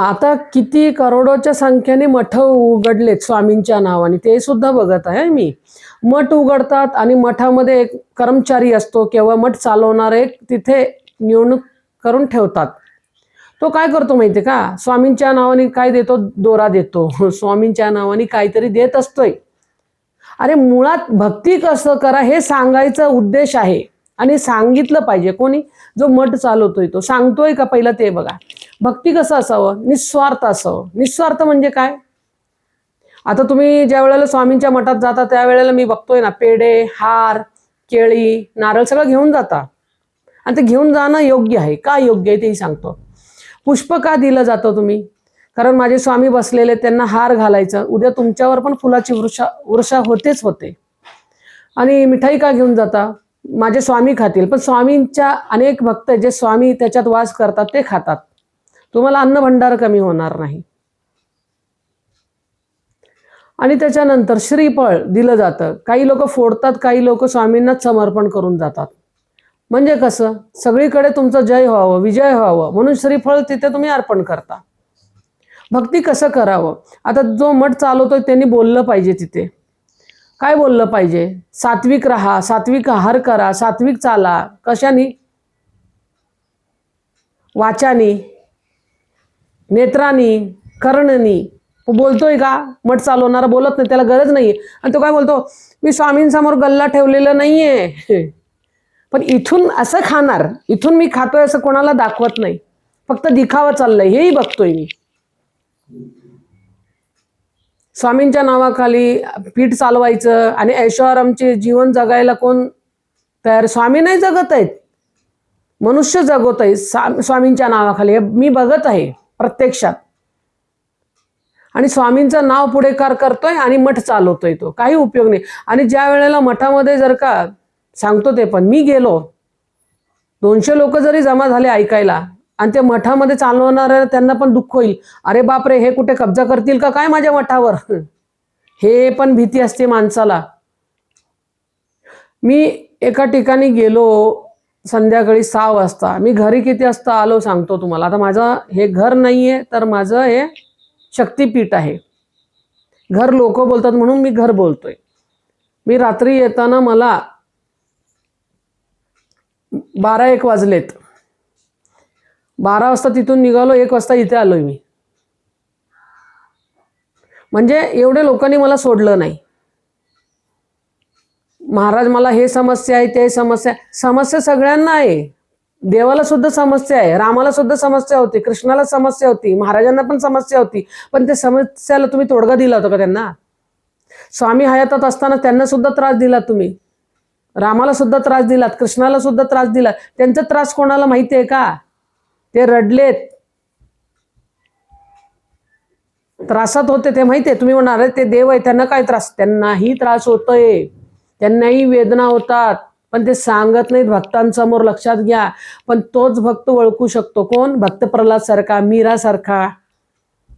आता किती करोडोच्या संख्येने मठ उघडलेत स्वामींच्या नावाने, ते सुद्धा बघत आहे मी. मठ उघडतात आणि मठामध्ये एक कर्मचारी असतो किंवा मठ चालवणारे एक तिथे निवडणूक करून ठेवतात. तो काय करतो माहिती का, स्वामींच्या नावाने काय देतो, दोरा देतो. स्वामींच्या नावाने काहीतरी देत असतोय. अरे मुळात भक्ती कसं करा हे सांगायचा उद्देश आहे आणि सांगितलं पाहिजे. कोणी जो मठ चालवतोय तो सांगतोय का, पहिलं ते बघा. भक्ती कसं असावं, निस्वार्थ असावं. निस्वार्थ म्हणजे काय, आता तुम्ही ज्या वेळेला स्वामींच्या मठात जाता त्यावेळेला मी बघतोय ना, पेढे, हार, केळी, नारळ सगळं घेऊन जाता. आणि ते घेऊन जाणं योग्य आहे का, योग्य आहे तेही सांगतो. पुष्प का दिलं जातं तुम्ही, कारण माझे स्वामी बसलेले, त्यांना हार घालायचं, उद्या तुमच्यावर पण फुलाची वर्षा होतेच होते. आणि मिठाई का घेऊन जाता, माझे स्वामी खातील, पण स्वामींच्या अनेक भक्त जे स्वामी त्याच्यात वास करतात ते खातात. तुम्हाला अन्न भंडार कमी होणार नाही. आणि त्याच्यानंतर श्रीफळ दिलं जातं. काही लोक फोडतात, काही लोक स्वामींनाच समर्पण करून जातात. म्हणजे कसं, सगळीकडे तुमचं जय व्हावं, विजय व्हावं म्हणून श्रीफळ तिथे तुम्ही अर्पण करता. भक्ती कसं करावं, आता जो मठ चालवतोय त्यांनी बोललं पाहिजे. तिथे काय बोललं पाहिजे, सात्विक राहा, सात्विक आहार करा, सात्विक चाला. कशानी, वाचानी, नेत्रानी, कर्णनी. बोलतोय का, मठ चालवणारा बोलत नाही, त्याला गरज नाहीये. आणि तो काय बोलतो, मी स्वामींसमोर गल्ला ठेवलेला नाहीये, पण इथून असं खाणार, इथून मी खातोय असं कोणाला दाखवत नाही, फक्त दिखावा चाललाय हेही बघतोय मी. स्वामींच्या नावाखाली पीठ चालवायचं आणि ऐशोआरामचे जीवन जगायला कोण तयार, स्वामी नाही जगत आहेत, मनुष्य जगत आहे स्वामींच्या नावाखाली. मी बघत आहे प्रत्यक्षात. आणि स्वामींचं नाव पुढेकार करतोय आणि मठ चालवतोय, तो काही उपयोग नाही. आणि ज्या वेळेला मठामध्ये जर का सांगतो ते पण, मी गेलो 200 लोक जरी जमा झाले ऐकायला आणि ते मठामध्ये चालवणाऱ्या त्यांना पण दुःख होईल, अरे बापरे हे कुठे कब्जा करतील का काय माझ्या मठावर, हे पण भीती असते माणसाला. मी एका ठिकाणी गेलो संध्याकाळी 6 वाजता. मी घरी किती वाजता आलो सांगतो तुम्हाला. आता माझं हे घर नाहीये, तर माझं हे शक्तिपीठ आहे. घर लोक बोलतात म्हणून मी घर बोलतोय. मी रात्री येताना मला 12-1 वाजलेत. 12 वाजता तिथून निघालो, 1 वाजता इथे आलोय मी. म्हणजे एवढे लोकांनी मला सोडलं नाही. महाराज मला हे समस्या आहे, ते समस्या, समस्या सगळ्यांना आहे. देवाला सुद्धा समस्या आहे, रामाला सुद्धा समस्या होती, कृष्णाला समस्या होती, महाराजांना पण समस्या होती. पण त्या समस्याला तुम्ही तोडगा दिला होता का त्यांना? स्वामी हयातात असताना त्यांना सुद्धा त्रास दिला तुम्ही, रामाला सुद्धा त्रास दिलात, कृष्णाला सुद्धा त्रास दिला. त्यांचा त्रास कोणाला माहिती आहे का? ते रडलेत, त्रासात होते ते माहिती आहे. तुम्ही म्हणाल ते देव आहे, त्यांना काय त्रास, त्यांनाही त्रास होतोय, त्यांनाही वेदना होतात, पण ते सांगत नाहीत भक्तांसमोर, लक्षात घ्या. पण तोच भक्त ओळखू शकतो. कोण? भक्त प्रल्हाद सारखा, मीरा सारखा,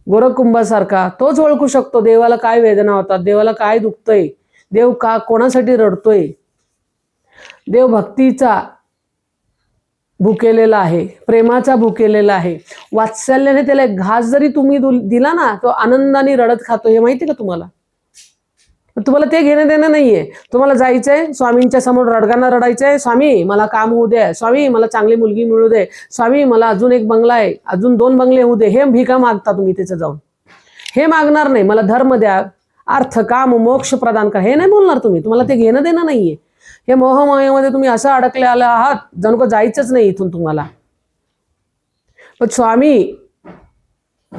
गोरखकुंभासारखा, तोच ओळखू शकतो देवाला काय वेदना होतात, देवाला काय दुखतंय, देव का कोणासाठी रडतोय. देव भक्तीचा भुकेलेला आहे, प्रेमाचा भुकेलेला आहे. वात्सल्याने त्याला एक घास जरी तुम्ही दिला ना, तो आनंदाने रडत खातो. हे माहिती का तुम्हाला? तुम्हाला ते घेणं देणं नाहीये. तुम्हाला जायचंय स्वामींच्या समोर, रडगाना रडायचंय, स्वामी मला काम होऊ दे, स्वामी मला चांगली मुलगी मिळू दे, स्वामी मला अजून 1 बंगला आहे, अजून 2 बंगले होऊ दे. हे भिका मागता तुम्ही तिथे जाऊन. हे मागणार नाही, मला धर्म द्या, अर्थ काम मोक्ष प्रदान करा, हे नाही बोलणार तुम्ही. तुम्हाला ते घेणं देणं नाहीये. हे मोहमायेमध्ये तुम्ही असं अडकले आला आहात जणू का जायचंच नाही इथून तुम्हाला. पण स्वामी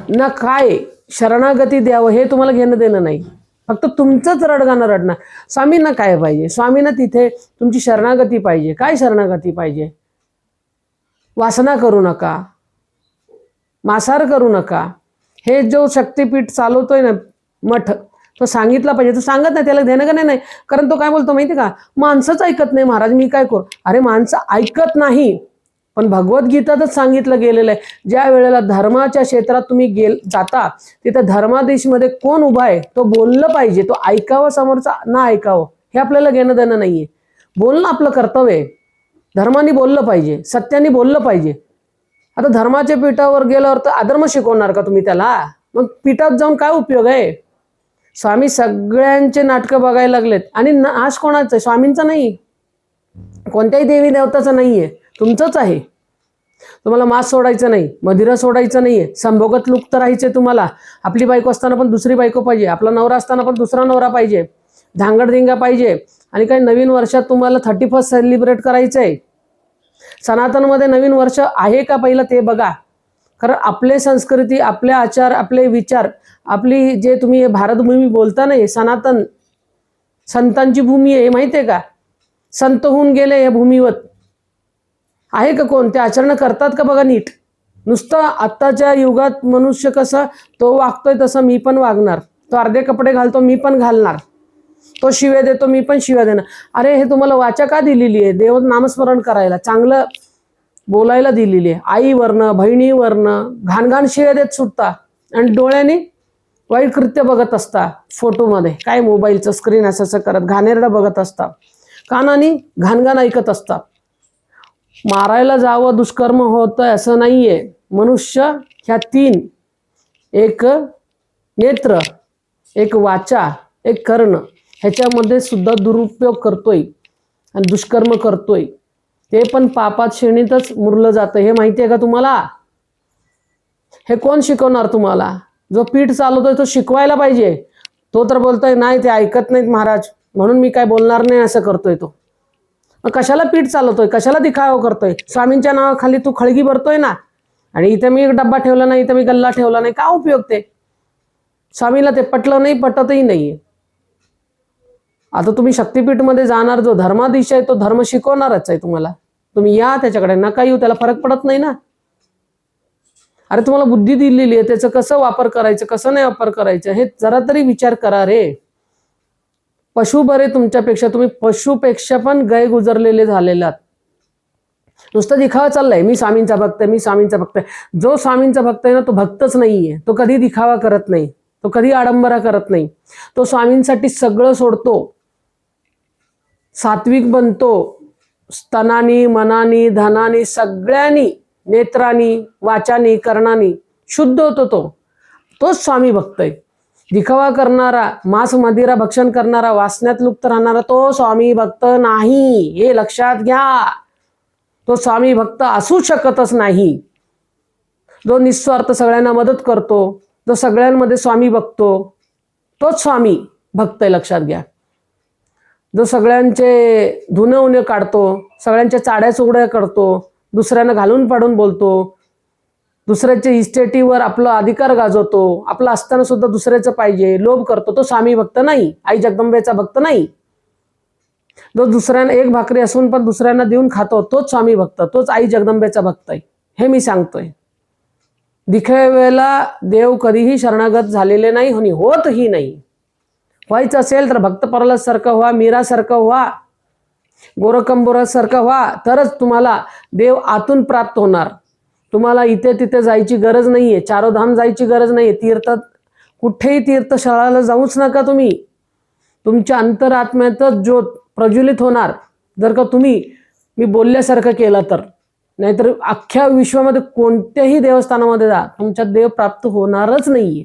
ना काय शरणागती द्यावं हे तुम्हाला घेणं देणं नाही. फक्त तुमचंच रडगाणं रडणं. स्वामींना काय पाहिजे? स्वामींना तिथे तुमची शरणागती पाहिजे. काय शरणागती पाहिजे? वासना करू नका, मासार करू नका. हे जो शक्तिपीठ चालवतोय ना मठ, तो सांगितला पाहिजे. तो सांगत नाही, त्याला देणं का नाही. कारण तो काय बोलतो माहिती का, माणसंच ऐकत नाही महाराज, मी काय करू. अरे माणसं ऐकत नाही, पण भगवद्गीतातच सांगितलं गेलेलं आहे, ज्या वेळेला धर्माच्या क्षेत्रात तुम्ही जाता तिथं धर्मादेशमध्ये कोण उभा आहे तो बोललं पाहिजे. तो ऐकावं, समोरचा ना ऐकावं हे आपल्याला घेणं देणं नाहीये. बोलणं आपलं कर्तव्य आहे. धर्माने बोललं पाहिजे, सत्याने बोललं पाहिजे. आता धर्माच्या पीठावर गेल्यावर तर अधर्म शिकवणार का तुम्ही त्याला? मग पीठात जाऊन काय उपयोग आहे? स्वामी सगळ्यांचे नाटकं बघायला लागलेत आणि नाश कोणाचा आहे? स्वामींचा नाही, कोणत्याही देवी देवताचा नाहीये, तुमचंच आहे. तुम्हाला मांस सोडायचं नाही, मदिरा सोडायचं नाहीये, संभोगत लुप्त राहायचे तुम्हाला. आपली बायको असताना पण दुसरी बायको पाहिजे, आपला नवरा असताना पण दुसरा नवरा पाहिजे, धांगडधिंगा पाहिजे. आणि काही नवीन वर्षात तुम्हाला 31st सेलिब्रेट करायचं आहे. सनातनमध्ये नवीन वर्ष आहे का पहिलं ते बघा. कारण आपले संस्कृती, आपले आचार, आपले विचार, आपली जे तुम्ही हे भारतभूमी बोलता ना, हे सनातन संतांची भूमी आहे, माहिती आहे का? संत होऊन गेले या भूमीवर. आहे का कोण? ते आचरण करतात का बघा नीट. नुसतं आत्ताच्या युगात मनुष्य कसं तो वागतोय तसं मी पण वागणार, तो अर्धे कपडे घालतो मी पण घालणार, तो शिव्या देतो मी पण शिव्या देणार. अरे हे तुम्हाला वाचा का दिलेली आहे? देव नामस्मरण करायला, चांगलं बोलायला दिलेली आहे. आईवरनं, बहिणीवरनं घाणघाण शिव्या देत सुटता आणि डोळ्याने वाईट कृत्य बघत असता. फोटोमध्ये काय मोबाईलचं स्क्रीन असं करत घाणेरडं बघत असता, कानाने घाणघाण ऐकत असता. मारायला जावं दुष्कर्म होतंय असं नाहीये. मनुष्य ह्या 3, एक नेत्र, एक वाचा, एक कर्ण, ह्याच्यामध्ये सुद्धा दुरुपयोग करतोय आणि दुष्कर्म करतोय. ते पण पापात श्रेणीतच मुरलं जातं. हे माहिती आहे का तुम्हाला? हे कोण शिकवणार तुम्हाला? जो पीठ चालवतोय तो शिकवायला पाहिजे. तो तर बोलतोय नाही ते ऐकत नाहीत महाराज म्हणून मी काय बोलणार नाही असं करतोय तो. मग कशाला पीठ चालवतोय? कशाला दिखावा करतोय? स्वामींच्या नावाखाली तू खळगी भरतोय ना. आणि इथं मी एक डब्बा ठेवला नाही, इथं मी गल्ला ठेवला नाही, काय उपयोग ते? स्वामीला ते पटलं नाही, पटतही नाहीये. आता तुम्ही शक्तिपीठमध्ये जाणार, जो धर्माधीश आहे तो धर्म शिकवणारच आहे तुम्हाला. तुम्ही या त्याच्याकडे, नका येऊ, त्याला फरक पडत नाही ना. अरे तुम्हाला बुद्धी दिलेली आहे, त्याचं कसं वापर करायचं, कसं नाही वापर करायचं हे जरा तरी विचार करा रे. पशु बरे तुमच्यापेक्षा, तुम्ही पशुपेक्षा पण गै गुजरलेले झालेलात. नुसतं दिखावा चाललाय, मी स्वामींचा भक्त आहे, मी स्वामींचा भक्त आहे. जो स्वामींचा भक्त आहे ना तो भक्तच नाहीये. तो कधी दिखावा करत नाही, तो कधी आडंबरा करत नाही. तो स्वामींसाठी सगळं सोडतो, सात्विक बनतो, स्तनानी, मनानी, धनानी, सगळ्यांनी, नेत्रानी, वाचानी, कर्णानी शुद्ध होतो. तोच स्वामी भक्त आहे. दिखावा करणारा, मांस मदिरा भक्षण करणारा, वासण्यात लुप्त राहणारा तो स्वामी भक्त नाही, हे लक्षात घ्या. तो स्वामी भक्त असू शकतच नाही. जो निस्वार्थ सगळ्यांना मदत करतो, जो सगळ्यांमध्ये स्वामी बघतो, तोच स्वामी भक्त आहे, लक्षात घ्या. जो सगळ्यांचे धुणं उणे काढतो, सगळ्यांच्या चाड्या चुगड्या करतो, दुसऱ्यांना घालून पाडून बोलतो, दुसऱ्याच्या इस्टेटीवर आपला अधिकार गाजवतो, आपलं असताना सुद्धा दुसऱ्याचं पाहिजे, लोभ करतो, तो स्वामी भक्त नाही, आई जगदंबेचा भक्त नाही. जो दुसऱ्यांना एक भाकरी असून पण दुसऱ्यांना देऊन खातो, तोच स्वामी भक्त, तोच आई जगदंबेचा भक्त आहे. हे मी सांगतोय. दिखाव्याला देव कधीही शरणागत झालेले नाही आणि होतही नाही. व्हायचं असेल तर भक्त प्रल्हादसारखं व्हा, मीरासारखं व्हा, गोरखंबोरासारखं व्हा, तरच तुम्हाला देव आतून प्राप्त होणार. तुम्हाला इथे तिथे जायची गरज नाहीये, चारोधाम जायची गरज नाहीये, तीर्थात कुठेही तीर्थशाळाला जाऊच नका तुम्ही. तुमच्या अंतरात्म्यातच ज्योत प्रज्वलित होणार जर का तुम्ही मी बोलल्यासारखं केलं तर. नाहीतर अख्ख्या विश्वामध्ये कोणत्याही देवस्थानामध्ये जा, तुमच्यात देव प्राप्त होणारच नाहीये.